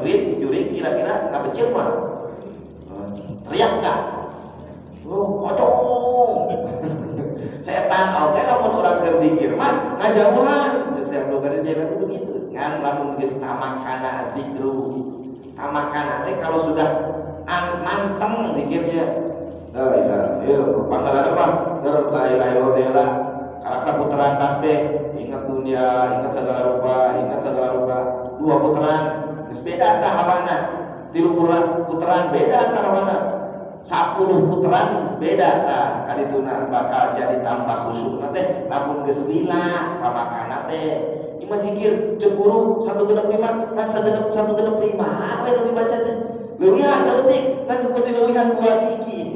jurit kira-kira nggak becil mah teriak nggak? Pocong. Setan oke lamun orang keur zikir mah ngajauhan. Cek saya Abdul Qadir Jailani itu begitu. Ngan lamun geus tamakana zikru. Tamakana teh kalau sudah manteng zikirnya. La ilaha illallah. Panggilan apa? La ilaha illallah. Karaksa putaran tasbih, ingat dunia, ingat segala rupa. 2 putaran, geus beda tah hawana. 3 putaran beda tah hawana. 10 putaran beda tah kadituna bakal jadi tambah khusyuk teh lamun geus lila pamakana teh imah zikir cemburu 165 kan 165 we nu dibaca teh leuwihan ceutik kan kudu leuwihan 2 sigi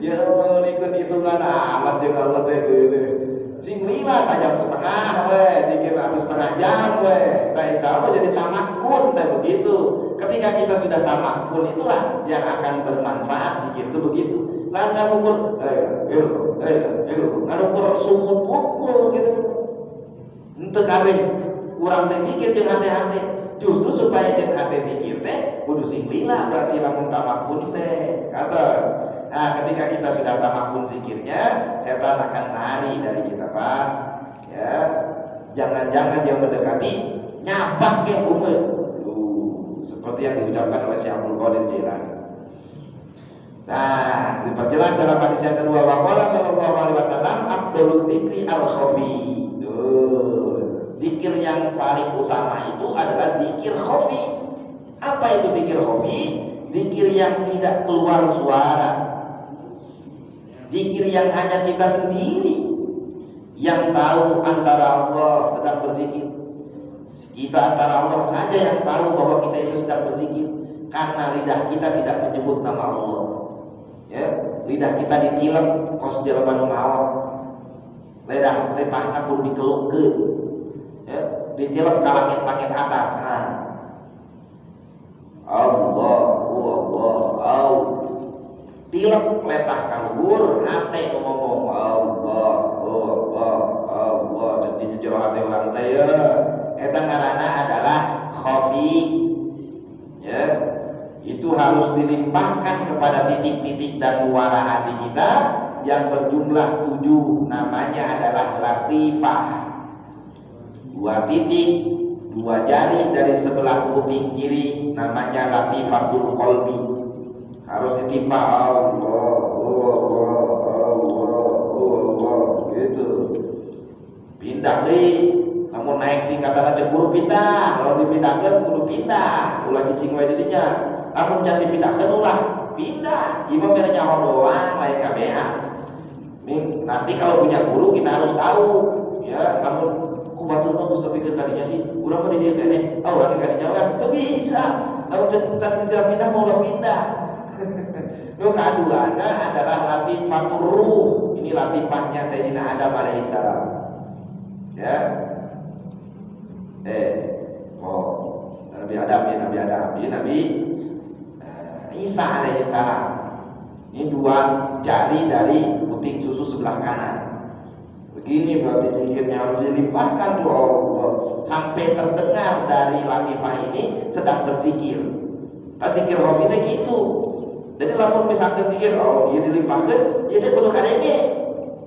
ya Allah ikut hitungan amat jeung Allah teh sing lila sajam setengah we zikir 1,5 jam we tah insyaallah jadi tamakun teh begitu. Ketika kita sudah tamakun itulah yang akan bermanfaat zikir itu begitu. Lah ngarukur ngarukur sumut pukul gitu. Henteu kabeh urang teh zikir jeung hate-hate. Justru supaya jeung hate zikir teh kudu sing lila berarti lamun tamakun teh. Katos. Nah, ketika kita sudah tamakun zikirnya, setan akan lari dari kita, Pak. Ya. Jangan-jangan dia mendekati nyabak ke umat. Seperti yang diucapkan oleh Syekh Abdul Qadir Jailani. Nah, diperjelas dalam hadis yang kedua, waqala sallallahu alaihi wasallam afdhalul dzikri al-khafi. Zikir yang paling utama itu adalah zikir khafi. Apa itu zikir khafi? Zikir yang tidak keluar suara. Zikir yang hanya kita sendiri yang tahu antara Allah sedang berzikir. Kita antara Allah saja yang tahu bahwa kita itu sedang berzikir, karena lidah kita tidak menyebut nama Allah. Ya, lidah kita ditilem kos jelema nu maot. Letahna pun dikelukkeun. Ya, ditilem ka langit-langit atas. Nah. Allah. Tilem letah ka luhur, hate nu ngomong Allah. Jadi jero hate urang teh ya. Eta ngaranna adalah khafi. Ya, itu harus dilimpahkan kepada titik-titik dan muara hati kita yang berjumlah 7. Namanya adalah latifah. 2 titik, 2 jari dari sebelah puting kiri, namanya latifatul qalbi. Harus ditimpa Allah gitu. Pindah deh. Namun naik tingkatan cemburu pindah, kalau dipindahkan kudu pindah, ulah cicing wae di dinya. Namun can dipindahkan ulah pindah. Imam bere nyaho doang lain kabehan. Nanti kalau punya guru kita harus tahu, ya, namun ku batur mah geus tepikeun tadinya sih, urang mah di dieu keneh. Urang ka dinya kan teu bisa. Namun can tidak pindah mau ulah pindah. Nu kaduana adalah latifatur ruh. Ini latifahnya Sayyidina Adam alaihissalam. Ya. Nabi Adam, Nabi Isa alaihissalam. Ini 2 jari dari puting susu sebelah kanan. Begini berarti zikirnya harus dilimpahkan doa Allah sampai terdengar dari latifah ini sedang berzikir. Zikir hobi itu gitu. Jadi lamun misalkan zikir dia dilimpahkan, dia kudu kadenge.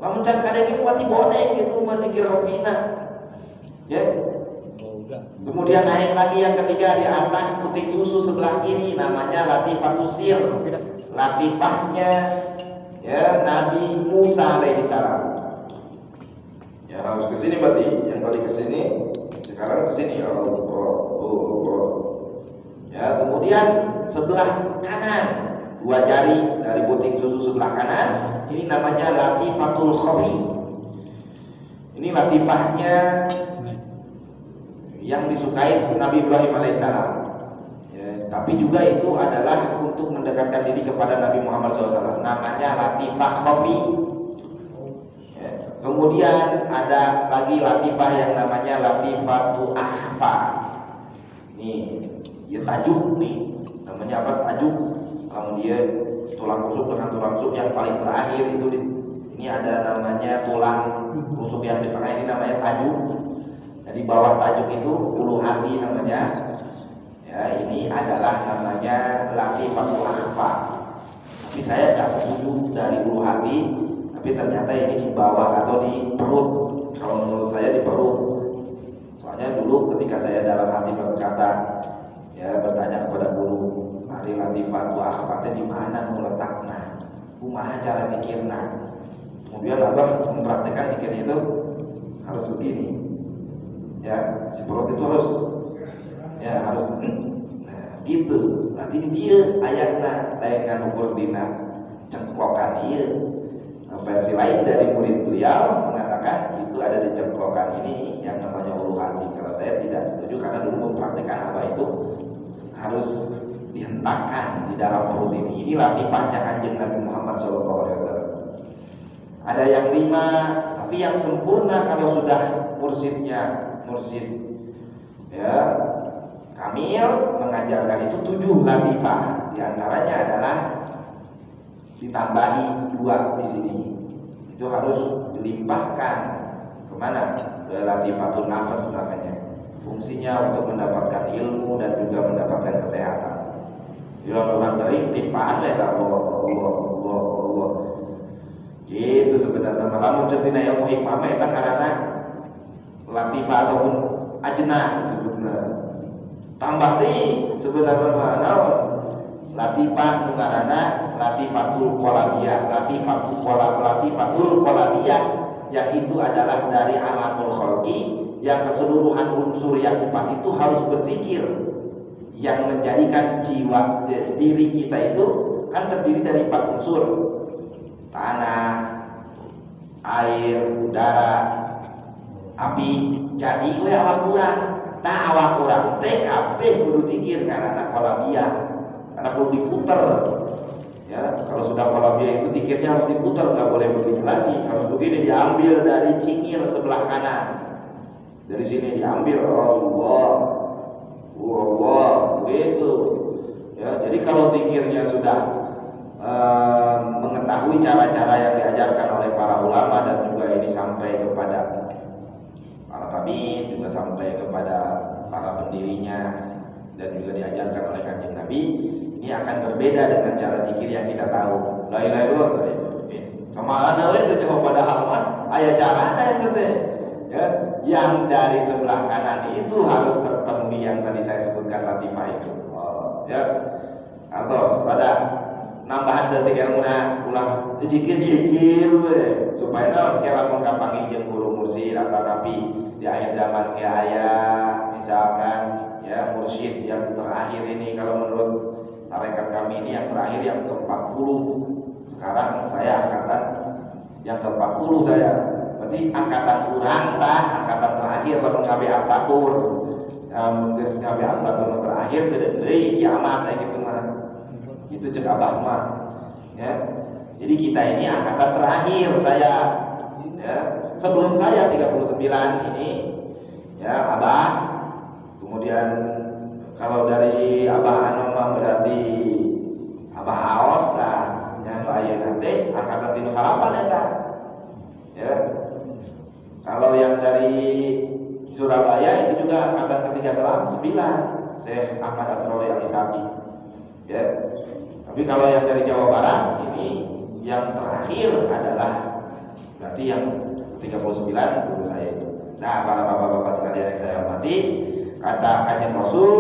Lamun can kadenge buat bodeng gitu mah zikir hobina. Ya. Kemudian naik lagi yang ketiga di atas puting susu sebelah kiri, namanya latifatus sir. Latifahnya ya Nabi Musa alaihissalam. Ya harus ke sini berarti. Yang tadi ke sini, sekarang ke sini. Allah. Ya, kemudian sebelah kanan 2 jari dari puting susu sebelah kanan, ini namanya latifatul khafi. Ini latifahnya yang disukai Nabi Ibrahim alaihissalam. Ya, tapi juga itu adalah untuk mendekatkan diri kepada Nabi Muhammad SAW. Namanya latifah khafi. Ya, kemudian ada lagi latifah yang namanya latifatu akhfa. Nih, dia tajuk nih. Namanya apa? Tajuk. Kalau dia tulang rusuk dengan tulang rusuk yang paling terakhir itu ini ada namanya tulang rusuk yang di tengah, ini namanya tajuk. Di bawah tajuk itu ulu hati namanya. Ya, Ya, ini adalah namanya latifatul akhfa. Tapi saya nggak setuju dari ulu hati, tapi ternyata ini di bawah atau di perut. Kalau menurut saya di perut. Soalnya dulu ketika saya dalam hati berkata, ya bertanya kepada guru, mari latifatul akhfa di mana mau letakna, kumaha cara zikirna. Kemudian abah mempraktekkan zikir itu harus begini. Ya, si perut itu harus nah gitu. Nanti dia ayatna layangan ukur dina cengklokan iya. Nah, versi lain dari murid beliau mengatakan itu ada di cengklokan ini yang namanya ulu hati. Kalau saya tidak setuju karena dulu mempraktekkan apa itu harus dihentakkan di dalam perut ini. Ini latifahnya Kanjeng Nabi Muhammad SAW. Ada yang 5, tapi yang sempurna kalau sudah mursid ya kamil mengajarkan itu 7 latifah. Di antaranya adalah ditambahi 2 di sini. Itu harus dilimpahkan kemana? Ke latifatul nafas namanya. Fungsinya untuk mendapatkan ilmu dan juga mendapatkan kesehatan. Di orang kering timpaan ya Allah. Gitu sebenarnya. Malah mencetina ilmu hikmah itu karena latifah ataupun ajna sebetulnya. Tambah di sebenarnya mana latifah mengarana latifatul qalabiyah yang itu adalah dari alamul khalqi yang keseluruhan unsur yang 4 itu harus berzikir, yang menjadikan jiwa diri kita itu kan terdiri dari 4 unsur: tanah, air, udara, api. Jadi we awak kurang, tak awak kurang teh kabeh kudu zikir karena qalabiyah, karena perlu diputer. Ya, kalau sudah qalabiyah itu zikirnya harus diputer, nggak boleh begini lagi, harus begini, diambil dari cingil sebelah kanan. Dari sini diambil Allah, begitu. Ya, jadi kalau zikirnya sudah mengetahui cara-cara yang diajarkan oleh para ulama dan juga ini sampai kepada para tabi'in, juga sampai kepada para pendirinya dan juga diajarkan oleh Kanjeng Nabi, ini akan berbeda dengan cara zikir yang kita tahu. La ilaha illallah. Kemana we itu coba padahal mah aya carana eta teh. Ya, yang dari sebelah kanan itu harus terpenuhi yang tadi saya sebutkan latifah itu. Ya. Artos pada nambahan cetik ilmuna ulah zikir we supaya naon ke lamun kapanggih jeung guru mursyid atau nabi di akhir zaman ya ayah misalkan ya mursyid yang terakhir ini, kalau menurut tarekat kami ini yang terakhir yang ke-40. Sekarang saya angkatan yang ke-40 saya. Berarti angkatan urang tah angkatan terakhir lamun ngabe atatur. Geus ngabe atatur terakhir deui kiamat gitu mah. Itu cek abah mah. Ya. Jadi kita ini angkatan terakhir saya. Ya. Sebelum saya 39 ini ya abah, kemudian kalau dari abah anu mah berarti abah aos lah nya nu ayeuna teh angkatan 38 eta ya. Kalau yang dari Surabaya itu juga angkatan ke-39 Syekh Ahmad Asrori Al-Isaki ya. Tapi kalau yang dari Jawa Barat ini yang terakhir adalah berarti yang 39 guru saya itu. Nah, para bapak-bapak sekalian yang saya hormati, kata Kanjeng Rasul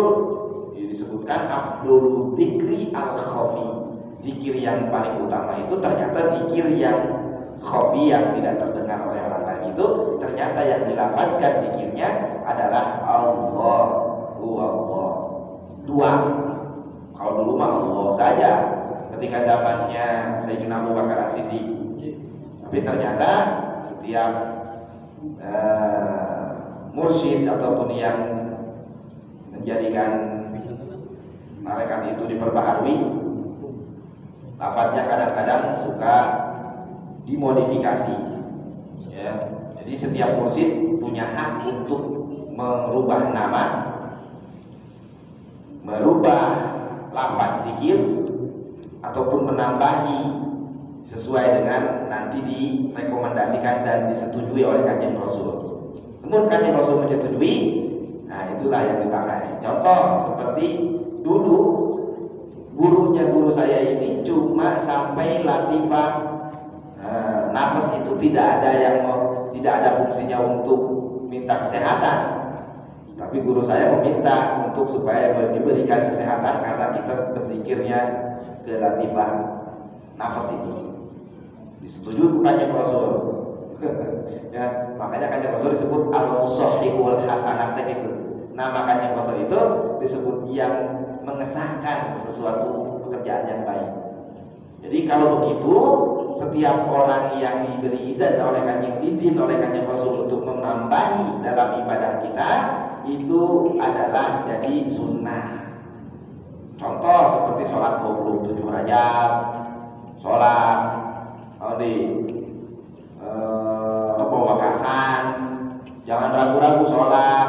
disebutkan Abdul Dzikri al-Khafi. Zikir yang paling utama itu ternyata zikir yang khafi, yang tidak terdengar oleh orang lain itu ternyata yang dilafadzkan zikirnya adalah Allahu Allah. 2. Kalau dulu mah Allah saja ketika zamannya Sayyidina Abu Bakar As-Siddiq. Tapi ternyata setiap mursyid ataupun yang menjadikan malaikat itu diperbaharui, lafadznya kadang-kadang suka dimodifikasi ya. Jadi setiap mursyid punya hak untuk merubah nama, merubah lafadz zikir ataupun menambahi sesuai dengan nanti direkomendasikan dan disetujui oleh Kanjeng Rasul. Namun Kanjeng Rasul menyetujui, nah itulah yang dipakai. Contoh seperti dulu gurunya guru saya ini cuma sampai latifah nafas itu tidak ada fungsinya untuk minta kesehatan. Tapi guru saya meminta untuk supaya diberikan kesehatan karena kita berzikirnya ke latifah nafas ini. Disetujui ke Kanjeng Rasul. Ya, makanya Kanjeng Rasul disebut al-musahhihul hasanat itu. Nama Kanjeng Rasul itu disebut yang mengesahkan sesuatu pekerjaan yang baik. Jadi kalau begitu, setiap orang yang diberi izin oleh Kanjeng Rasul untuk menambahi dalam ibadah kita itu adalah jadi sunnah. Contoh seperti sholat 27 Rajab, sholat Rebo Wakasan, jangan ragu-ragu sholat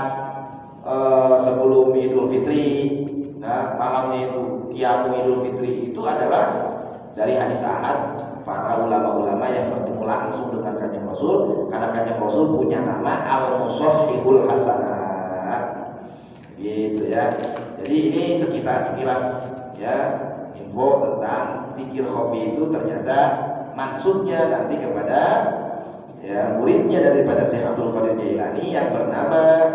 sebelum Idul Fitri. Nah, malamnya itu Qiyamul Idul Fitri itu adalah dari hadis ahad para ulama-ulama yang bertemu langsung dengan Kanjeng Rasul, karena Kanjeng Rasul punya nama Al-Musahhihul Hasanat. Gitu ya. Jadi ini sekilas ya info tentang zikir khafi itu ternyata maksudnya nanti kepada ya muridnya daripada Syekh Abdul Qadir Jailani yang bernama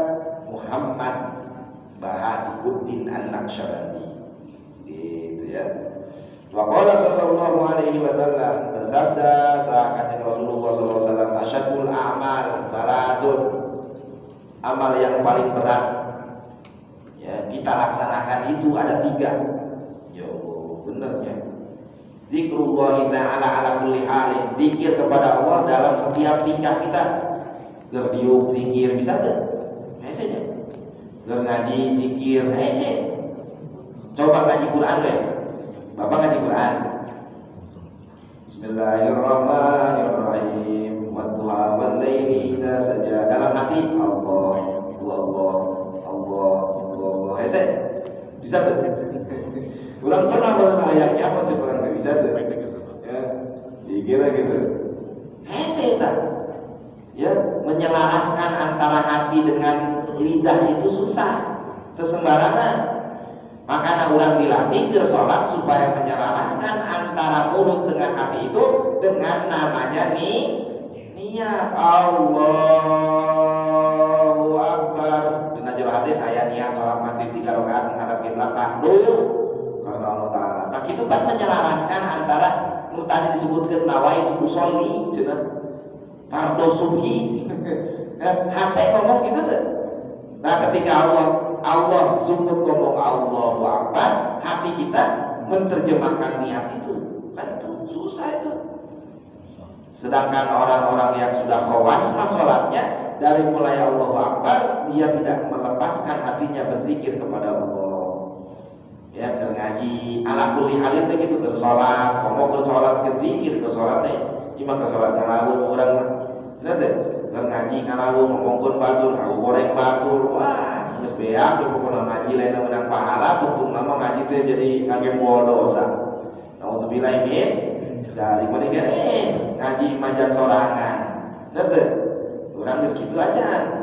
Muhammad Bahauddin An-Naqsyabandi. Gitu ya. Wa qala sallallahu alaihi wasallam, bersabda sahabat Rasulullah sallallahu alaihi wasallam, asyadul a'mal salatun, amal yang paling berat ya kita laksanakan itu ada 3. Ya benernya. Zikrullah ta'ala ala kulli halin, zikir kepada Allah dalam setiap tingkah kita. Gerdiuk zikir bisa enggak? Mesenya. Ngaji zikir, coba ngaji Quran deh. Bapak ngaji Quran. Bismillahirrahmanirrahim. Wadduha wal laili idza saja. Dalam hati Allah, Allah, Allah, Allah. Bisa tuh. Ulang pernah ayatnya apa coba nggak bisa tuh. Ya, dikira gitu. Tak. Ya, menyelaraskan antara hati dengan lidah itu susah, sembarangan. Makanya orang dilatih ke sholat supaya menyelaraskan antara mulut dengan hati itu dengan namanya niat. Allahu Akbar. Dengan jelas hati saya niat sholat maghrib 3 rakaat menghadap kiblat takbir karena Allah Taala. Tak itu kan menyelaraskan antara tadi disebutkan nawaitu usolli, cenah fardu subhi. Hati ngomong gitu tuh. Nah ketika Allah sungguh ngomong Allahu Akbar, hati kita menerjemahkan niat itu, kan itu susah itu. Sedangkan orang-orang yang sudah khawas sholatnya dari mulai Allahu Akbar, dia tidak melepaskan hatinya berzikir kepada Allah. Ya, ngaji ala kulli halin teh gitu ke salat, komo ke salat ke zikir ke salat teh, iman ke salat ngalamun urang mah. Bener teh, ngaji ngalamun ngomongkeun batur, goreng batur, wah geus beak teh pokona ngaji lain menang pahala, tuntung nama ngaji teh jadi ngage bodoh dosa. Nauzubillahi min dari mana ngaji majang sorangan. Bener teh? Urang geus kitu aja.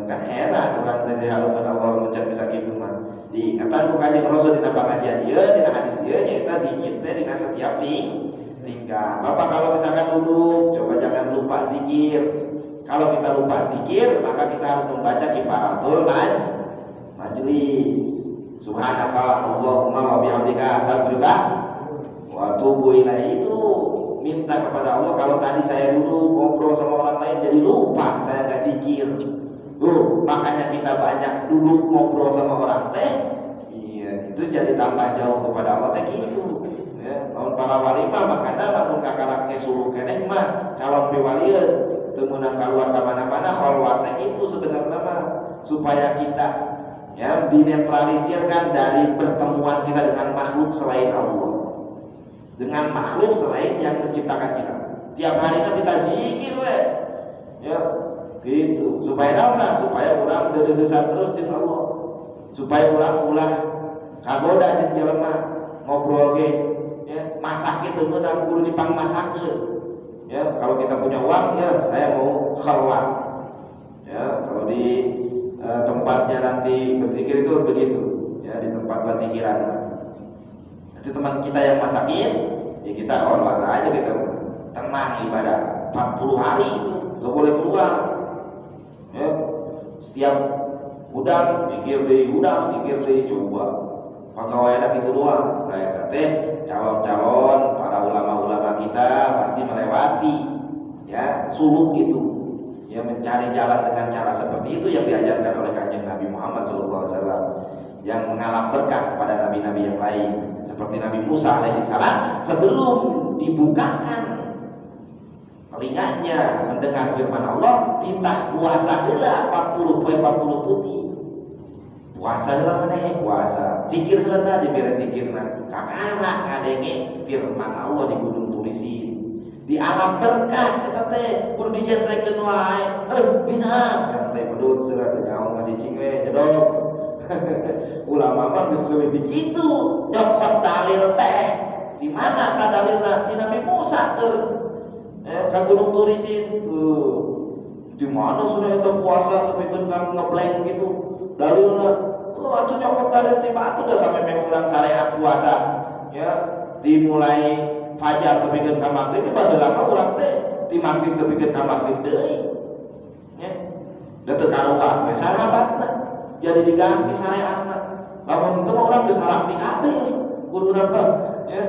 Kan heran urang teh dihalukeun Allah mencet bisa kitu mah. Diingatan ku Kanjeng Rasul dina pengajian ieu, dina hadis ieu nyaeta zikir teh dina setiap tingkah. Bapak kalau misalkan duduk, coba jangan lupa zikir. Kalau kita lupa zikir, maka kita harus membaca kifaratul majlis. Subhanaka Allahumma wa bihamdika astaghfiruka wa atubu ilaik. Itu minta kepada Allah. Kalau tadi saya duduk ngobrol sama orang lain jadi lupa, saya enggak zikir. Makanya kita banyak duduk ngobrol sama orang teh. Iya, itu jadi tambah jauh kepada Allah teh gitu. Ya, lamun para wali mah makana lamun kakaraknya suruh keneh mah calon piwalieun teu meunang kaluar ka mana-mana khalwat itu sebenarnya mah supaya kita ya dinetralisirkan dari pertemuan kita dengan makhluk selain Allah. Dengan makhluk selain yang menciptakan kita. Tiap hari kan kita zikir we. Ya, gitu. Supaya naon? Supaya urang deudeusan terus jeung Allah. Supaya urang ulah kagoda jeung jelema ngobrol ge ya, masak itu meunang kudu dipangmasakeun. Ya, kalau kita punya uang ya saya mau khalwat. Ya, kalau di tempatnya nanti berzikir itu begitu ya, di tempat berzikiran. Nanti teman kita yang masakin ya kita kholwat aja gitu, tenang ibadah 40 hari itu gak boleh keluar ya. Setiap udang zikir deh coba pegawai ada gitu doang. Nah teh calon-calon para ulama-ulama kita pasti melewati ya suluk itu ya, mencari jalan dengan cara seperti itu yang diajarkan oleh Kanjeng Nabi Muhammad SAW, yang mengalami berkah kepada nabi-nabi yang lain seperti Nabi Musa alaihissalam. Sebelum dibukakan telinganya mendengar firman Allah, titah puasa heula 40 poe 40 putih. Puasa heula maneh puasa, zikir heula tah dibere zikirna. Kakana ngadenge firman Allah di Gunung Turisin. Di alam berkah eta teh kudu dijentekeun wae. Bina yang teh pedut seueur teh nyaho mah cicing we jedog. Ulama mah geus leuwih di kitu, nyokot dalil teh. Di mana ka dalilna? Di Nabi Musa ka Gunung Turisin. Di mana sudah eta puasa tapi kan ngeblank gitu. Dalilna atuh nyokot dalil ti batu dah sampai mengulang syariat puasa. Ya, dimulai fajar tepikeun ka magrib ieu baheula mah urang teh di magrib tepikeun ka magrib deui. Nya. Da teu karuan we sahabatna. Jadi diganti syariatna. Lamun teu mah urang geus halakti kabeh kuduna mah ya.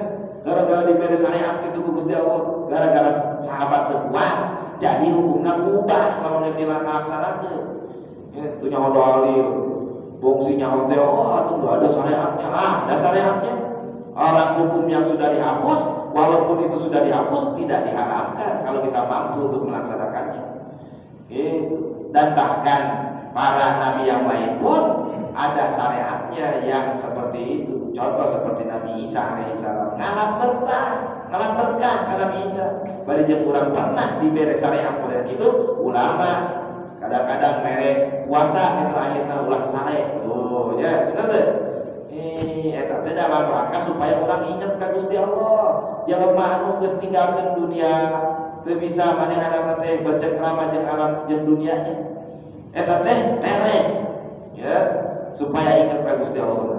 Gara-gara dibere syariat kitu ku Gusti Allah, gara-gara sahabat teu kuat, jadi hukumna ubah lamun dilaksanakeun. Ya, teu nyaho dalil. Bongsi nyaho teh atuh enggak ada syariatnya. Ada syariatnya. Orang hukum yang sudah dihapus, walaupun itu sudah dihapus, tidak diharamkan kalau kita mampu untuk melaksanakannya. Gitu. Dan bahkan para nabi yang lain pun ada syariatnya yang seperti itu. Contoh seperti Nabi Isa alaihissalam, ngalam berkah ke Nabi Isa. Bari jeung urang pernah dibere syariat model kitu, ulama kadang-kadang mere puasa terakhirna ulah sare. Oh ya, bener teh. Eta teh dalam rangka supaya orang ingat ka Gusti Allah. Jelema anu geus ninggalkeun dunia teu bisa manehanana teh bercengkrama jeung alam jeung dunianya. Eta teh tereh ya, supaya ingat ka Gusti Allah.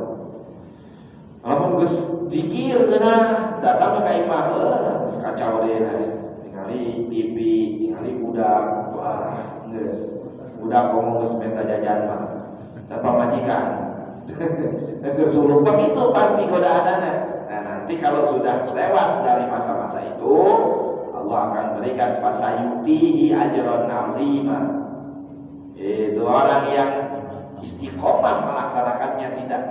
Lamun geus zikir geunah datang ka imah geus kacau deui ningali TV, ningali budak, wah geus budak ngomong geus minta jajan mah tanpa majikan. Kesuluk begitu pasti godaannya. Nah nanti kalau sudah lewat dari masa-masa itu, Allah akan berikan fasayutihi ajron azima. Itu orang yang istiqomah melaksanakannya, tidak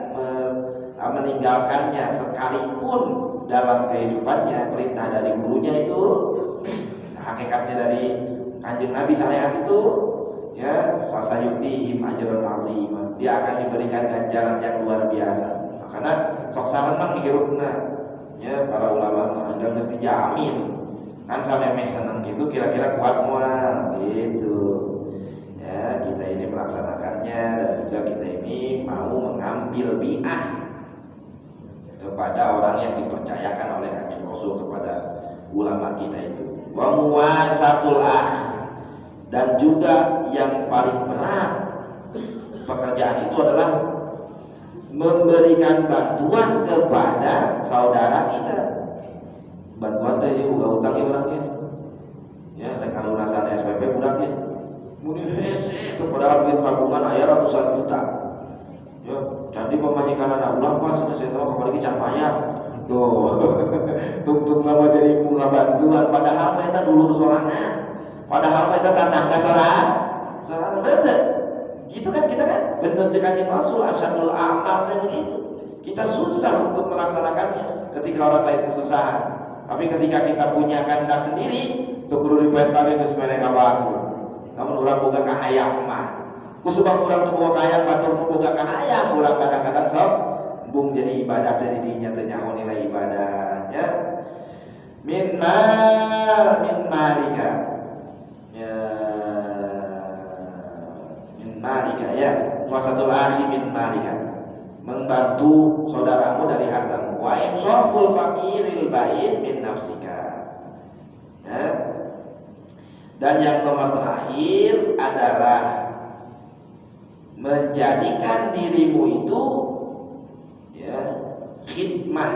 meninggalkannya sekalipun dalam kehidupannya. Perintah dari gurunya itu, hakikatnya dari Kanjeng Nabi syariat itu, ya fasayutihim ajron azima. Dia akan diberikan ganjaran yang luar biasa. Karena sok sareunang dihirupna. Ya para ulama Anda mesti dijamin. Kan sampai seneng gitu kira-kira kuat moal gitu. Ya, kita ini melaksanakannya dan juga kita ini mau mengambil bi'ah kepada orang yang dipercayakan oleh Kanjeng Rasul kepada ulama kita itu. Wa muwasatul dan juga yang paling berat pekerjaan itu adalah memberikan bantuan kepada saudara kita. Bantuan teh juga utang ya orangnya. Ya, rek lunasan SPP budaknya. Muni hese teh padahal duit tabungan aya ratusan juta. Ya, jadi pemajikan anak ulah pas saya tahu kamari ki can bayar. Tuh. Tung-tung lama jadi bunga bantuan padahal eta dulur sorangan. Padahal eta tetangga sorangan bener. Gitu kan kita kan bener jeung Kanjeng Rasul asyadul amal teh begitu. Kita susah untuk melaksanakannya ketika orang lain kesusahan. Tapi ketika kita punya kehendak sendiri, teu kudu dipentake geus mere ka batur. Namun urang boga kahayang mah. Ku sebab urang teu boga kahayang batur nu boga kahayang, urang kadang-kadang sok embung jadi ibadah teh di dinya teh nyaho nilai ibadah ya. Min malika. Ya malika ya, wasatul akhi min malika, membantu saudaramu dari hartamu. Wa insaful faqiril ba'is min nafsika. Ya. Dan yang nomor terakhir adalah menjadikan dirimu itu ya khidmah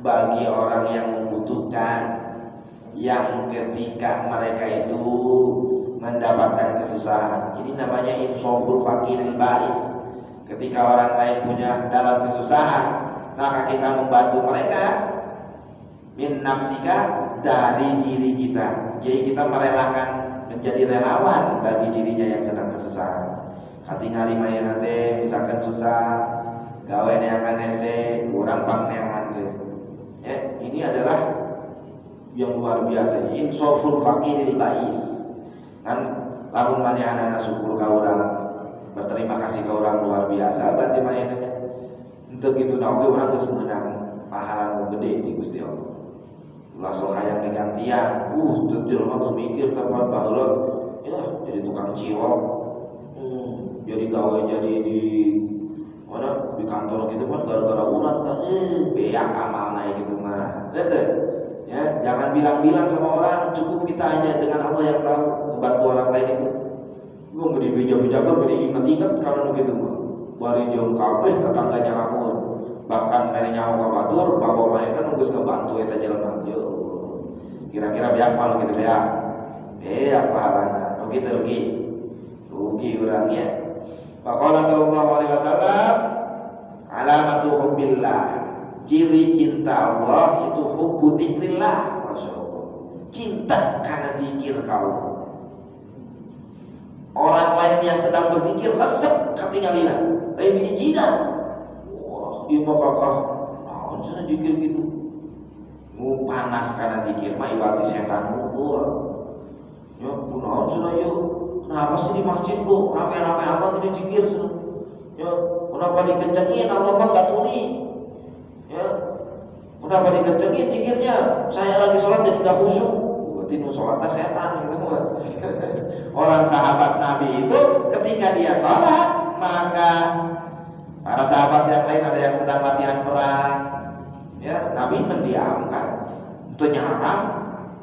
bagi orang yang membutuhkan, yang ketika mereka itu mendapatkan kesusahan. Ini namanya insoful fakiril bais. Ketika orang lain punya dalam kesusahan, maka kita membantu mereka min nafsika, dari diri kita. Jadi kita merelakan, menjadi relawan bagi dirinya yang sedang kesusahan. Katingali main nanti misalkan susah, gawe neangan hese, kurang pang neangan hese. Ya, ini adalah yang luar biasa. Insoful fakiril bais. Kan lamun manehana syukur ka urang, berterima kasih ke orang luar biasa, berarti manehna untuk itu oge urang geus meunang pahala nu gede ti Gusti Allah. Ulah sok hayang digantian. Teu jelema tuh mikir tempat baheula ya jadi tukang cilok. Jadi gawe jadi di mana di kantor gitu kan gara-gara urang kan beak amalna gitu mah. Ya, jangan bilang-bilang sama orang, cukup kita hanya dengan Allah yang tahu. Bantu orang lain itu. Gua mau dibeja-bejakan, mau diingat-ingat karena begitu mah. Bari jeung kabeh tetangganya lamun. Bahkan mere nyaho ka batur, bawa manehna nu geus ngebantu eta jelema. Yo. Kira-kira beak palu gitu beak. Beak pahalana. Rugi urangnya. Faqala sallallahu alaihi wasallam, alamatu hubbillah. Ciri cinta Allah itu hubbu dzikrillah. Masyaallah. Cinta karena zikir kau. Orang lain yang sedang berzikir resep katingalina. Lain hijina. Wah, ieu mah kakak. Naon cenah zikir gitu. Mu panas karena zikir mah ibati setan mungkul. Ya, kunaon cenah ieu? Kenapa sih di masjid kok rame-rame amat ini zikir cenah? Ya, kenapa dikencengin Allah mah enggak tuli? Ya, kenapa dikencengin zikirnya? Saya lagi sholat jadi nggak khusyuk. Berarti nu sholatnya setan gitu kan. Orang sahabat Nabi itu ketika dia sholat, maka para sahabat yang lain ada yang sedang latihan perang. Ya, Nabi mendiamkan. Itu nyaram,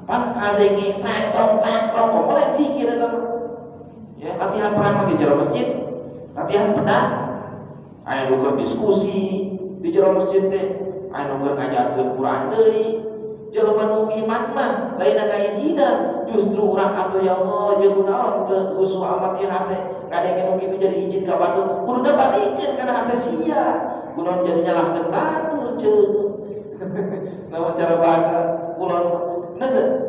pan kadengi tekrong, boleh zikir itu. Ya, latihan perang lagi jero masjid, latihan pedang. Aya nuker diskusi di jero masjid teh, anu keur ngajarkeun Quran deui. Jelema nu iman mah lain ka hijina, justru urang atuh ya Allah jeung kunaon teu khusyuk amat ieu hate. Kadang nu kitu jadi izin ka batur, kuduna balikeun kana hate sia. Kunaon jadi nyalahkeun batur ceuk. Namun cara bahasa kulon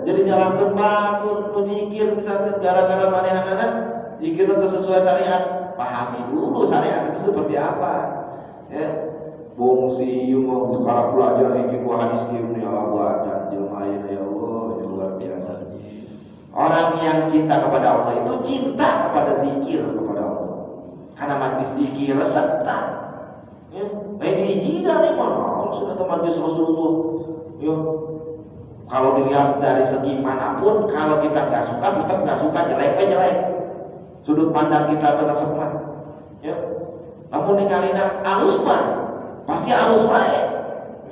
jadi nyalahkeun batur nu zikir misalkan gara-gara manehanana zikirna teu sesuai syariat. Pahami dulu syariat itu seperti apa. Ya. Bongsi mau sekarang belajar ini buah hadis ini ala buatan jelma ya Allah yang luar biasa. Orang yang cinta kepada Allah itu cinta kepada zikir kepada Allah. Karena majlis zikir serta ya, ini hijina nih mana sudah majlis Rasulullah. Ya, kalau dilihat dari segi manapun, kalau kita nggak suka tetap nggak suka, jelek. Sudut pandang kita tetap sempat. Ya, namun nikalina alus mah pasti harus baik.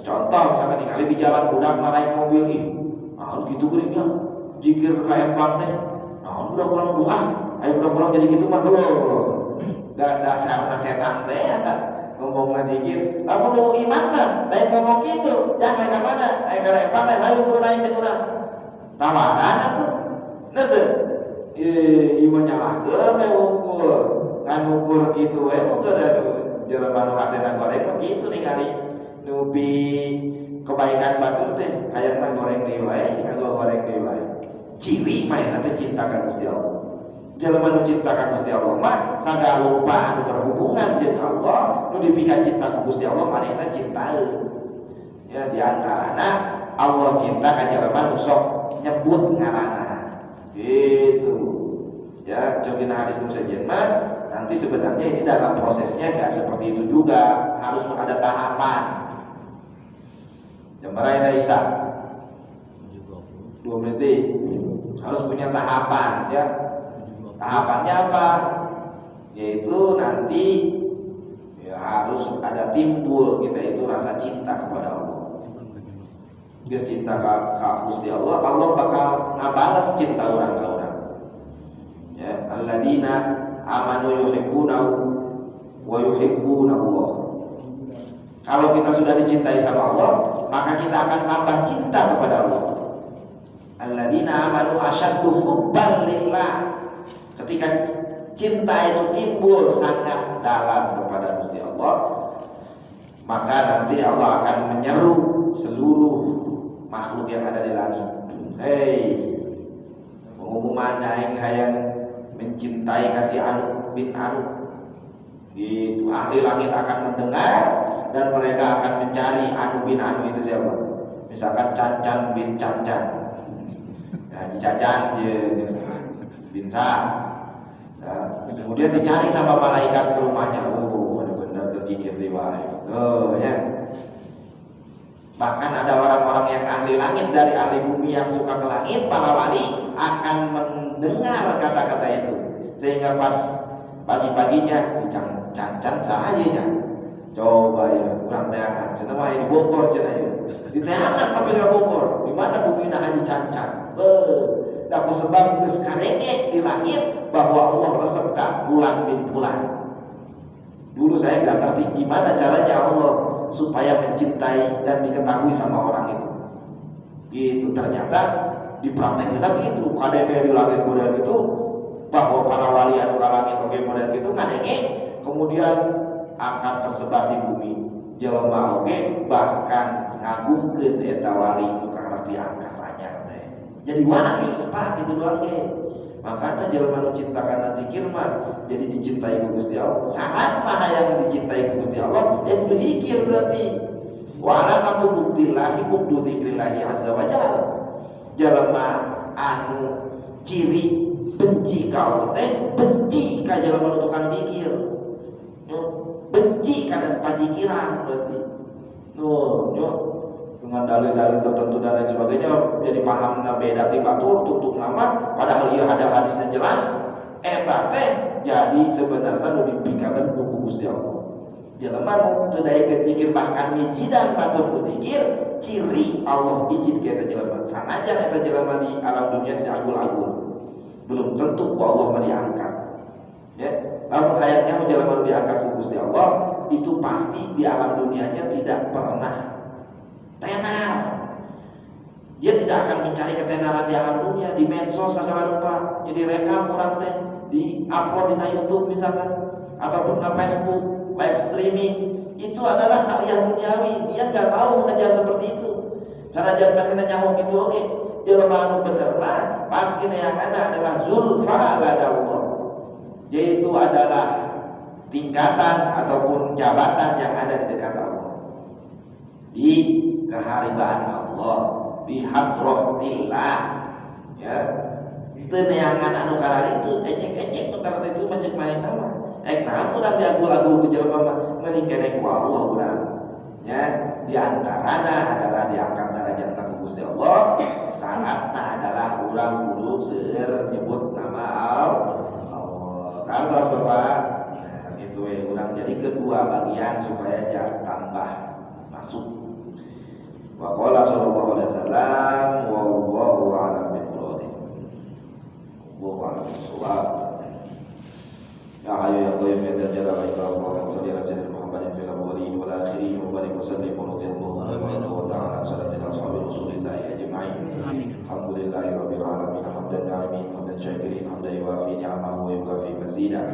Contoh misalkan ningali di jalan budak naik mobil ih, naon gitu geuringnya zikir ka empang teh. Naon budak-budak doa, ayo budak-budak jadi gitu mah tuh. Dasarna setan teh ngomongna zikir. Lamun nu iman mah lain ngomong gitu, jangan ka mana? Ayo ka empang lain ayo kudu naik teh urang. Tawaran atuh. Nah teh. Ieu mah nyalahkeun we ukur. Kan ukur kitu we ukur aduh. Jelema nu hatena goreng begitu ningali nupi kebaikan batur teh hayangna goreng deui wae, kanggo goreng deui wae. Ciri mah teh cinta ka Gusti Allah. Jelema nu cinta ka Gusti Allah mah sagala rupa anu berhubungan jeung Allah, nu dipikeun cinta ka Gusti Allah manehna cintaeun. Ya di antarana Allah cinta ka jelema nu sok nyebut ngaranna. Gitu. Ya, jogina hadis nu sejen mah nanti sebenarnya ini dalam prosesnya nggak seperti itu juga, harus ada tahapan. Jamarai Isa 2 menit harus punya tahapan ya. Tahapannya apa? Yaitu nanti ya harus ada timbul kita itu rasa cinta kepada Allah. Dia cinta ke Gusti Allah, Allah bakal ngabalas cinta orang ke orang. Ya, alladzina amanu yuhibbunahu wa yuhibbunallah. Kalau kita sudah dicintai sama Allah, maka kita akan tambah cinta kepada Allah. Alladzina amanu asyaddu hubban lillah. Ketika cinta itu timbul sangat dalam kepada Gusti Allah, maka nanti Allah akan menyeru seluruh makhluk yang ada di langit. Hei, pengumuman aing hayang mencintai kasih anu bin anu. Itu ahli langit akan mendengar dan mereka akan mencari anu bin anu itu siapa? Misalkan Cancan bin Cancan. Nah, Cacan bin Sa. Nah, kemudian dicari sama malaikat ke rumahnya. Oh, benar-benar tercikir di wahai. Oh, ya. Bahkan ada orang-orang yang ahli langit dari ahli bumi yang suka ke langit, para wali akan mendengar kata-kata itu. Sehingga pas pagi-paginya dicancan sahajanya. Coba ya, kurang teangan. Cenah mah di Bogor cenah ya. Di teangan tapi ke Bogor. Di mana bumina Haji Cancan? Dah sebab geus karenge di langit bahwa Allah resepkan bulan bin bulan. Dulu saya nggak ngerti gimana caranya Allah supaya mencintai dan diketahui sama orang itu. Gitu ternyata dipraktekkan begitu. KDP di langit model gitu, bahwa para wali anu ka langit oge model gitu karenge kemudian akan tersebar di bumi. Jelema oge bahkan ngagungkeun eta wali nu karep diangkat anyar teh. Jadi wali Pak gitu doang ge. Makanya jelema nu cinta kana zikir mah jadi dicintai ku Gusti Allah. Saatna yang dicintai ku Gusti Allah, ya kudu zikir berarti. Wa alamatu buktillahi buktu dzikrillahi azza wa jalla. Jelema anu ciri benci ka Allah teh benci ka jelema nu tukang zikir. Benci kana pajikiran berarti. Dengan dalil-dalil tertentu dan lain sebagainya jadi paham beda tibatur tutup nama padahal ia ada hadisnya jelas eta teh jadi sebenarnya nu dipikakeun ku Gusti Allah. Jelema nu teu daekeun zikir bahkan mijidan batur ku zikir ciri Allah izin ka eta jelema. Sanajan eta jelema di alam dunia tidak agul-agul. Belum tentu ku Allah mah diangkat. Ya, namun hayatnya jelema nu diangkat ku Gusti Allah itu pasti di alam dunianya tidak pernah tenar. Dia tidak akan mencari ketenaran di alam dunia, di medsos segala rupa. Jadi rekam orang teh di upload di YouTube misalkan ataupun di Facebook live streaming, itu adalah hal yang duniawi. Dia nggak mau mengejar seperti itu. Sanajan kana nyaho kitu oge, jelema anu bener mah pasti yang ada adalah zulfa ladallah. Yaitu adalah tingkatan ataupun jabatan yang ada di dekat Allah. Di keharibaan Allah, di hadratillah, ya. Teu neangan anu karari itu ecek-ecek nu karari itu macam mana nama? Naon urang diagul-agul ku jelema mah meuning keneh ku Allah urang. Ya, di antarana adalah diangkat derajat ka Gusti Allah, syaratna adalah urang kudu seueur nyebut nama Allah. Kantos Bapak. Nah, gitu we urang jadi kedua bagian supaya tambah masuk. Wa qala sallallahu alaihi wasallam wallahu a'lam bishawab. Wallahu a'lam bishawab. Ya hayyu ya qayyum ya dzal jalali wal ikram wa salli ala sayyidina Muhammadin fil awwalin wal akhirin wa barik wa sallim wa radhiyallahu wa ta'ala salatin ashabi rasulillah ajma'in. Alhamdulillahi rabbil alamin hamdan na'imin hamdan syakirin hamdan yuwafi ni'amahu wa yukafi mazidah.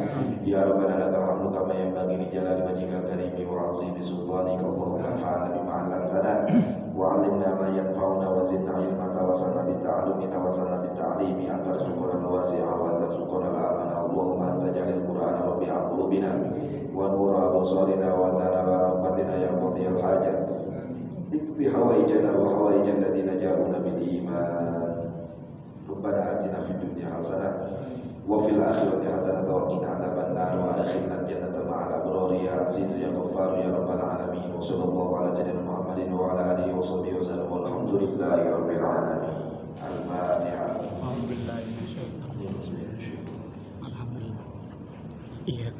Ya rabbana lakal hamdu kama yanbaghi li jalali wajhikal karimi wa 'azimi sultanika Allahumma anfa'na bima 'allamtana وعلمنا ما ينفعنا وزدنا علما توسلنا بالتعلم توسلنا بالتعليم أن ترزقنا الواسع وترزقنا الآمن اللهم أنت اجعل القرآن ربيع قلوبنا ونور أبصارنا وذنب رغبتنا يا قاضي الحاجة اقض حوائجنا وحوائج الذين جاءونا بالإيمان ربنا آتنا في الدنيا حسنة وفي الآخرة حسنة وقنا عذاب النار وأدخلنا الجنة مع الأبرار يا عزيز يا غفار يا رب العالمين وصلى الله على سيدنا محمد وعلى آله وصحبه وسلم والحمد لله رب العالمين. الفاتحة. الحمد لله. الحمد لله.